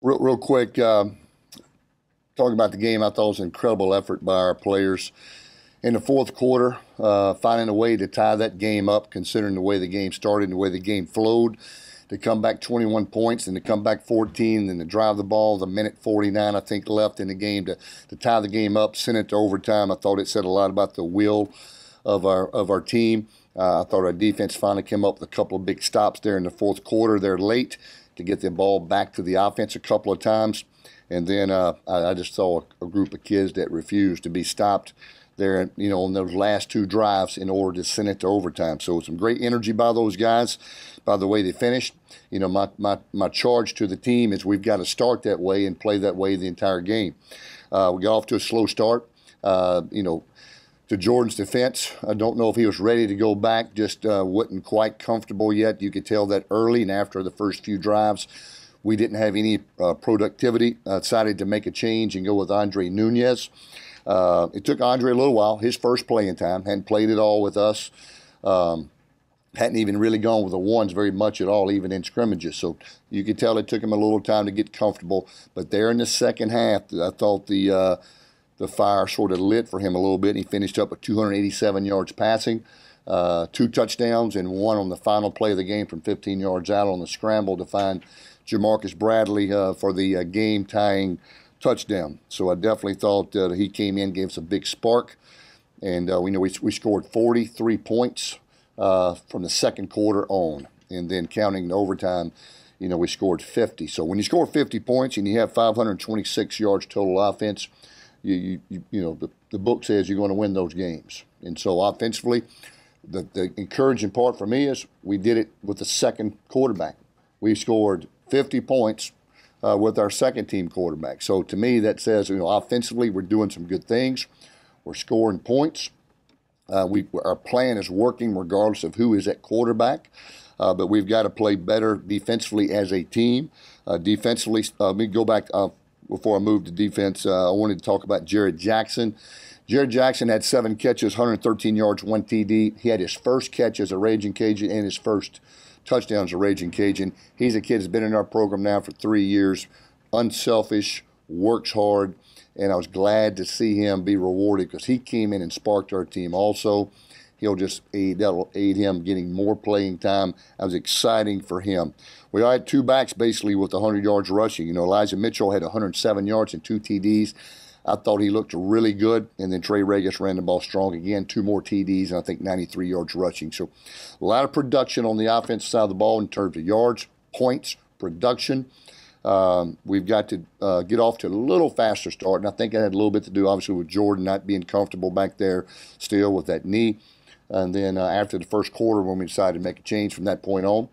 Real quick, talking about the game, I thought it was an incredible effort by our players in the fourth quarter, finding a way to tie that game up, considering the way the game started and the way the game flowed, to come back 21 points and to come back 14 and to drive the ball, the minute 49, I think, left in the game to tie the game up, send it to overtime. I thought it said a lot about the will of our team. I thought our defense finally came up with a couple of big stops there in the fourth quarter. They're late to get the ball back to the offense a couple of times. And then I just saw a group of kids that refused to be stopped there, on those last two drives in order to send it to overtime. So some great energy by those guys, by the way they finished. My charge to the team is we've got to start that way and play that way the entire game. We got off to a slow start. To Jordan's defense, I don't know if he was ready to go back, just wasn't quite comfortable yet. You could tell that early, and after the first few drives, we didn't have any productivity. Decided to make a change and go with Andre Nunez. It took Andre a little while, his first playing time, hadn't played it all with us. Hadn't even really gone with the ones very much at all, even in scrimmages. So you could tell it took him a little time to get comfortable. But there in the second half, I thought the fire sort of lit for him a little bit, and he finished up with 287 yards passing, 2 touchdowns, and 1 on the final play of the game from 15 yards out on the scramble to find Jamarcus Bradley for the game-tying touchdown. So I definitely thought he came in, gave us a big spark, and we scored 43 points from the second quarter on, and then counting the overtime, we scored 50. So when you score 50 points and you have 526 yards total offense, the book says you're going to win those games. And so offensively, the encouraging part for me is we did it with the second quarterback. We scored 50 points with our second team quarterback. So to me, that says, offensively, we're doing some good things. We're scoring points. Our plan is working regardless of who is at quarterback. But we've got to play better defensively as a team. Defensively, let me go back before I move to defense. I wanted to talk about Jared Jackson. Jared Jackson had 7 catches, 113 yards, 1 TD. He had his first catch as a Ragin Cajun and his first touchdown as a Ragin Cajun. He's a kid that's been in our program now for 3 years, unselfish, works hard, and I was glad to see him be rewarded because he came in and sparked our team also. That'll aid him getting more playing time. That was exciting for him. We all had 2 backs basically with 100 yards rushing. Elijah Mitchell had 107 yards and 2 TDs. I thought he looked really good. And then Trey Regis ran the ball strong again, 2 more TDs, and I think 93 yards rushing. So a lot of production on the offensive side of the ball in terms of yards, points, production. We've got to get off to a little faster start, and I think that had a little bit to do, obviously, with Jordan not being comfortable back there still with that knee. And then after the first quarter, when we decided to make a change from that point on,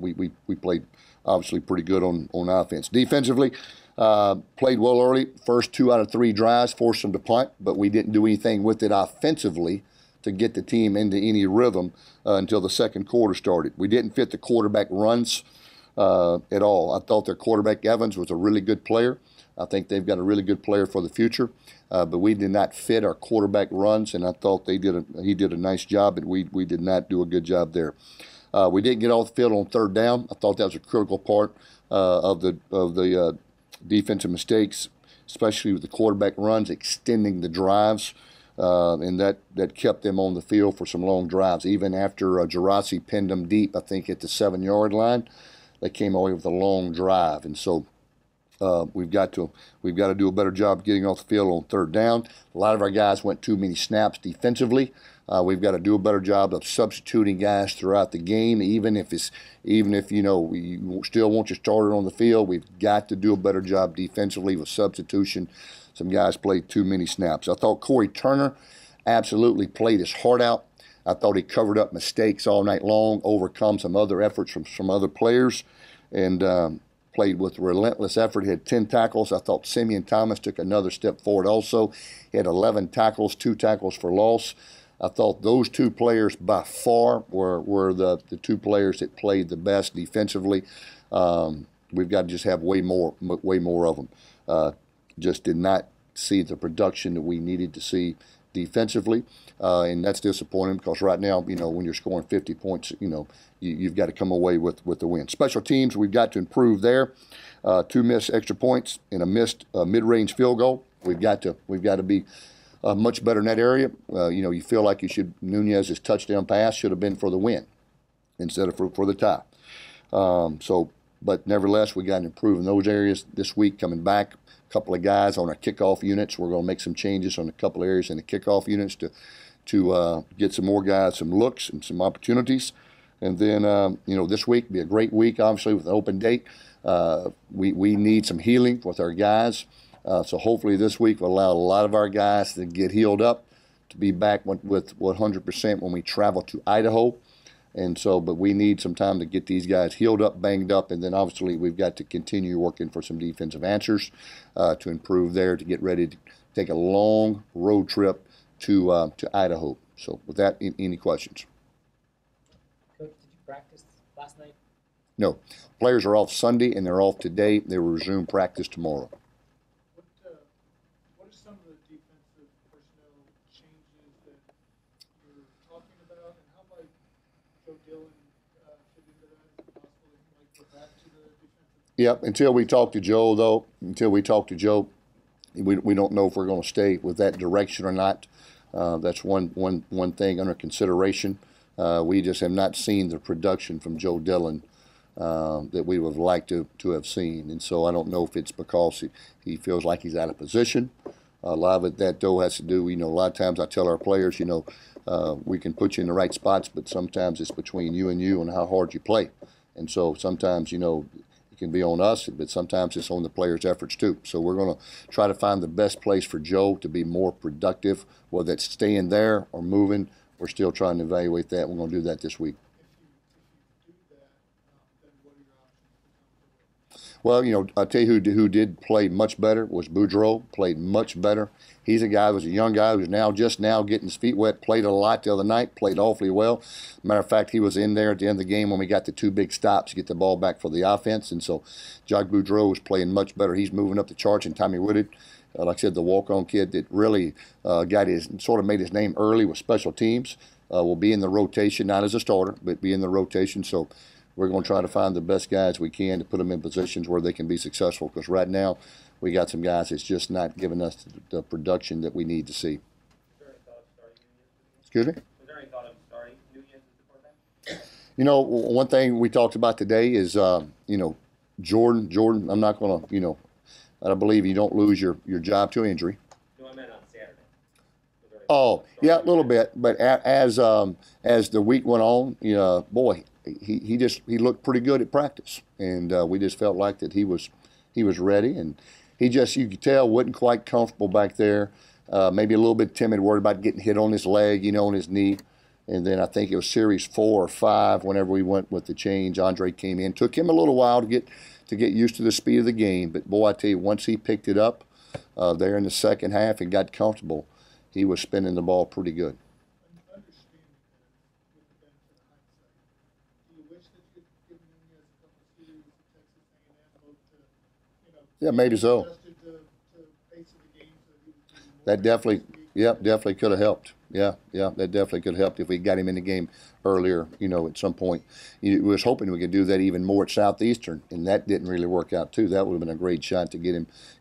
we played obviously pretty good on offense. Defensively, played well early. First 2 out of 3 drives forced them to punt, but we didn't do anything with it offensively to get the team into any rhythm until the second quarter started. We didn't fit the quarterback runs at all. I thought their quarterback, Evans, was a really good player. I think they've got a really good player for the future, but we did not fit our quarterback runs, and I thought he did a nice job, and we did not do a good job there. We didn't get off the field on 3rd down. I thought that was a critical part of the defensive mistakes, especially with the quarterback runs, extending the drives, and that kept them on the field for some long drives. Even after Gerasi pinned them deep, I think at the 7-yard line, they came away with a long drive, and so we've got to do a better job getting off the field on 3rd down. A lot of our guys went too many snaps defensively. We've got to do a better job of substituting guys throughout the game, even if we still want you started on the field. We've got to do a better job defensively with substitution. Some guys played too many snaps. I thought Corey Turner absolutely played his heart out. I thought he covered up mistakes all night long, overcome some other efforts from some other players, and played with relentless effort. He had 10 tackles. I thought Simeon Thomas took another step forward also. He had 11 tackles, 2 tackles for loss. I thought those 2 players by far were the 2 players that played the best defensively. We've got to just have way more of them. Just did not see the production that we needed to see defensively, and that's disappointing because right now, when you're scoring 50 points, you've got to come away with the win. Special teams, we've got to improve there. 2 missed extra points and a missed mid-range field goal. We've got to be much better in that area. You feel like Nunez's touchdown pass should have been for the win instead of for the tie. But nevertheless, we got to improve in those areas this week. Coming back, a couple of guys on our kickoff units. We're going to make some changes on a couple of areas in the kickoff units to get some more guys some looks and some opportunities. And then, this week be a great week, obviously, with an open date. We need some healing with our guys. So hopefully this week will allow a lot of our guys to get healed up, to be back with 100% when we travel to Idaho. And so, but we need some time to get these guys healed up, banged up, and then obviously we've got to continue working for some defensive answers to improve there, to get ready to take a long road trip to Idaho. So with that, any questions? Coach, did you practice last night? No. Players are off Sunday and they're off today. They will resume practice tomorrow. What are some of the defensive personnel changes that you're talking about, and how might Joe Dillon fit into that? Is it possible that he might go back to the defensive? Yep. Until we talk to Joe, though, we don't know if we're going to stay with that direction or not. That's one thing under consideration. We just have not seen the production from Joe Dillon that we would have liked to have seen. And so I don't know if it's because he feels like he's out of position. A lot of it that, though, has to do, a lot of times I tell our players, we can put you in the right spots, but sometimes it's between you and how hard you play. And so sometimes, it can be on us, but sometimes it's on the players' efforts too. So we're going to try to find the best place for Joe to be more productive, whether it's staying there or moving. We're still trying to evaluate that. We're going to do that this week. If you do that, then what are your options? Well, I'll tell you who did play much better was Boudreaux, played much better. He's a guy who was a young guy who's just now getting his feet wet, played a lot the other night, played awfully well. Matter of fact, he was in there at the end of the game when we got the 2 big stops to get the ball back for the offense. And so Jock Boudreaux was playing much better. He's moving up the charts, and Tommy Wooded, like I said, the walk-on kid that really made his name early with special teams, will be in the rotation, not as a starter, but be in the rotation. So we're going to try to find the best guys we can to put them in positions where they can be successful, because right now we got some guys that's just not giving us the production that we need to see. Was there any thought of starting Nunez? Excuse me? Was there any thought of starting Nunez as the quarterback? One thing we talked about today is, Jordan, I'm not going to, I believe you don't lose your job to injury. No, I meant on Saturday. Oh, yeah, a little bit. But as the week went on, boy, he looked pretty good at practice, and we just felt like that he was ready, and you could tell wasn't quite comfortable back there, maybe a little bit timid, worried about getting hit on his leg, on his knee. And then I think it was series 4 or 5 whenever we went with the change. Andre came in, took him a little while to get used to the speed of the game, but boy, I tell you, once he picked it up there in the second half and got comfortable, he was spinning the ball pretty good. Understanding that with the benefit of hindsight, do you wish that you could give Nunez a couple of series at Texas A&M, both to, Yeah, maybe so. adjusted to pace of the game so he was more That definitely, this week? definitely could have helped. Yeah, that definitely could have helped if we got him in the game earlier, at some point. We was hoping we could do that even more at Southeastern, and that didn't really work out too. That would have been a great shot to get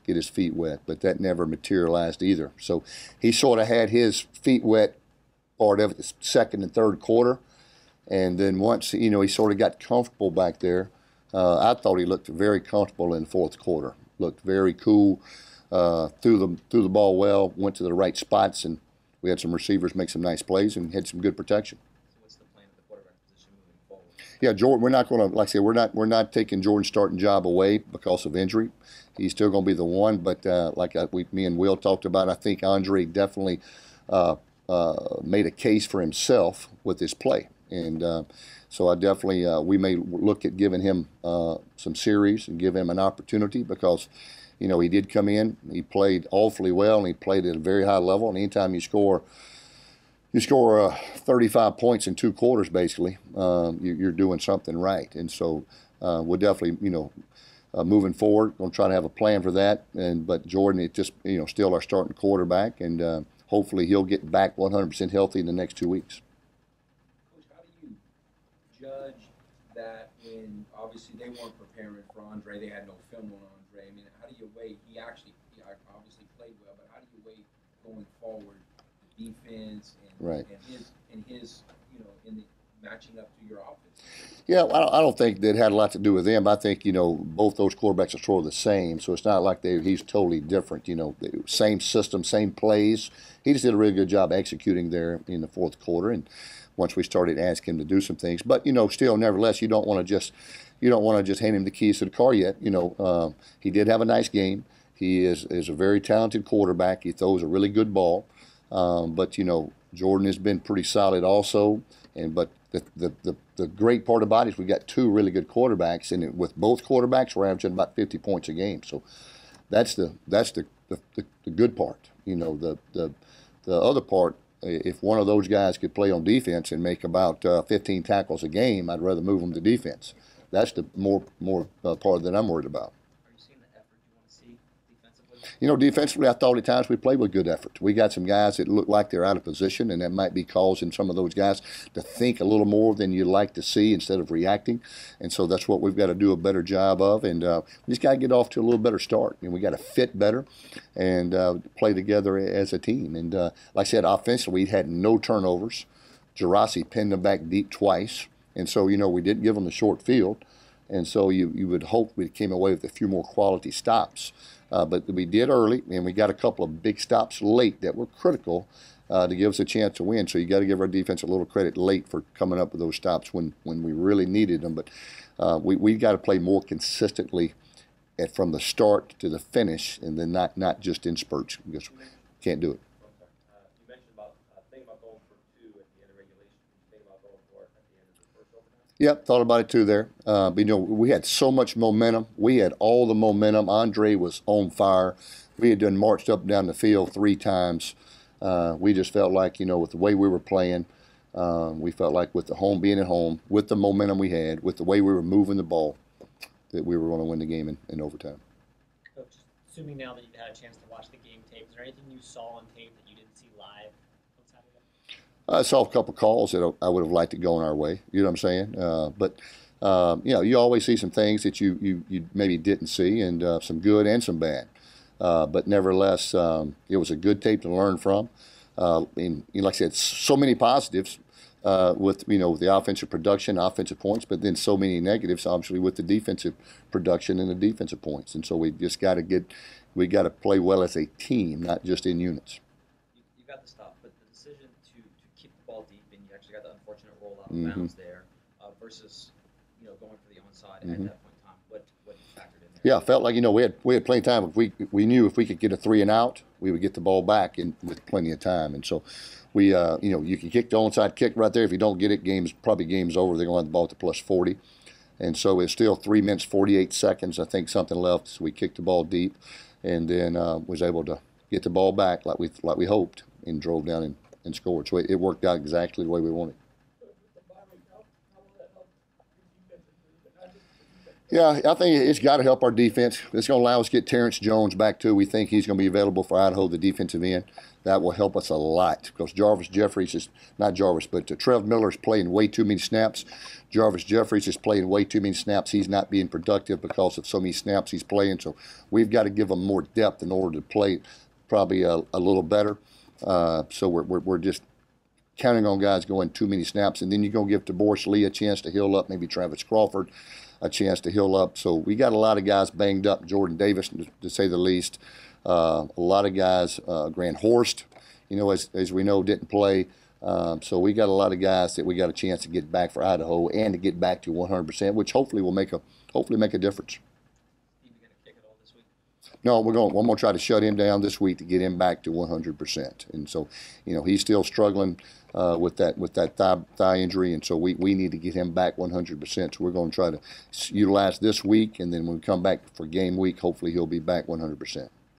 his feet wet, but that never materialized either. So he sort of had his feet wet part of it the second and third quarter, and then once, he sort of got comfortable back there, I thought he looked very comfortable in the fourth quarter. Looked very cool, threw the ball well, went to the right spots, and we had some receivers make some nice plays and had some good protection. So what's the plan of the quarterback position moving forward? Yeah, Jordan, we're not going to, like I said, we're not taking Jordan's starting job away because of injury. He's still going to be the one, but me and Will talked about, I think Andre definitely made a case for himself with his play. And so I definitely, we may look at giving him some series and give him an opportunity because, he did come in, he played awfully well, and he played at a very high level. And anytime you score 35 points in 2 quarters, basically, you're doing something right. And so we'll definitely, moving forward, going to try to have a plan for that. But Jordan, it just, still our starting quarterback, and hopefully he'll get back 100% healthy in the next 2 weeks. Coach, how do you judge that when obviously they weren't preparing for Andre, they had no film on Andre? I mean, how do you weigh? He obviously played well, but how do you weigh going forward the defense and his in the matching up to your offense? Yeah, I don't think that had a lot to do with them. I think, both those quarterbacks are sort of the same, so it's not like he's totally different. Same system, same plays. He just did a really good job executing there in the fourth quarter, and once we started asking him to do some things. But, still, nevertheless, you don't want to just hand him the keys to the car yet. He did have a nice game. He is a very talented quarterback. He throws a really good ball. But, Jordan has been pretty solid also. But the great part about it is we got two really good quarterbacks, and with both quarterbacks, we're averaging about 50 points a game. So that's the good part. The other part, if one of those guys could play on defense and make about 15 tackles a game, I'd rather move them to defense. That's the more part that I'm worried about. Defensively, I thought at times we played with good effort. We got some guys that look like they're out of position, and that might be causing some of those guys to think a little more than you like to see instead of reacting. And so that's what we've got to do a better job of. And we just got to get off to a little better start. We got to fit better and play together as a team. And like I said, offensively, we had no turnovers. Gerasi pinned them back deep twice. And so, we didn't give them the short field. And so you would hope we came away with a few more quality stops. But we did early, and we got a couple of big stops late that were critical to give us a chance to win. So you got to give our defense a little credit late for coming up with those stops when we really needed them. But we got to play more consistently from the start to the finish, and then not just in spurts, because we can't do it. You mentioned about thinking about going for two at the end of regulation. Did you think about going for it at the end of the first overtime? Yep, thought about it too there. But, we had so much momentum. We had all the momentum. Andre was on fire. We had done marched up and down the field 3 times. We just felt like, with the way we were playing, we felt like with the home being at home, with the momentum we had, with the way we were moving the ball, that we were going to win the game in overtime. Coach, assuming now that you've had a chance to watch the game tape, is there anything you saw on tape that you didn't see live on Saturday? I saw a couple calls that I would have liked to go in our way. You know what I'm saying? But you always see some things that you maybe didn't see, and some good and some bad. But nevertheless, it was a good tape to learn from. And like I said, so many positives with the offensive production, offensive points, but then so many negatives, obviously, with the defensive production and the defensive points. And so we just got to play well as a team, not just in units. You got the stop, but the decision to keep the ball deep, and you actually got the unfortunate rollout of bounds there, versus going for the onside at that point in time. What factored in there? Yeah, I felt like we had plenty of time. If we knew if we could get a 3 and out, we would get the ball back with plenty of time. And so we you can kick the onside kick right there. If you don't get it, game's over. They're going to have the ball at the plus 40. And so it's still 3 minutes 48 seconds. I think something left. So we kicked the ball deep, and then was able to get the ball back like we hoped, and drove down and scored. So it worked out exactly the way we wanted. Yeah, I think it's got to help our defense. It's going to allow us to get Terrence Jones back, too. We think he's going to be available for Idaho, the defensive end. That will help us a lot, because Trev Miller's playing way too many snaps. Jarvis Jeffries is playing way too many snaps. He's not being productive because of so many snaps he's playing. So we've got to give him more depth in order to play probably a little better. So we're just counting on guys going too many snaps. And then you're going to give DeBoris Lee a chance to heal up, maybe Travis Crawford a chance to heal up. So we got a lot of guys banged up, Jordan Davis, to say the least. A lot of guys, Grant Horst, as we know, didn't play. So we got a lot of guys that we got a chance to get back for Idaho and to get back to 100%, which hopefully will make a difference. You going to kick it all this week? No, we're going to try to shut him down this week to get him back to 100%. And so, he's still struggling with that thigh injury, and so we need to get him back 100%. So we're going to try to utilize this week, and then when we come back for game week, hopefully he'll be back 100%.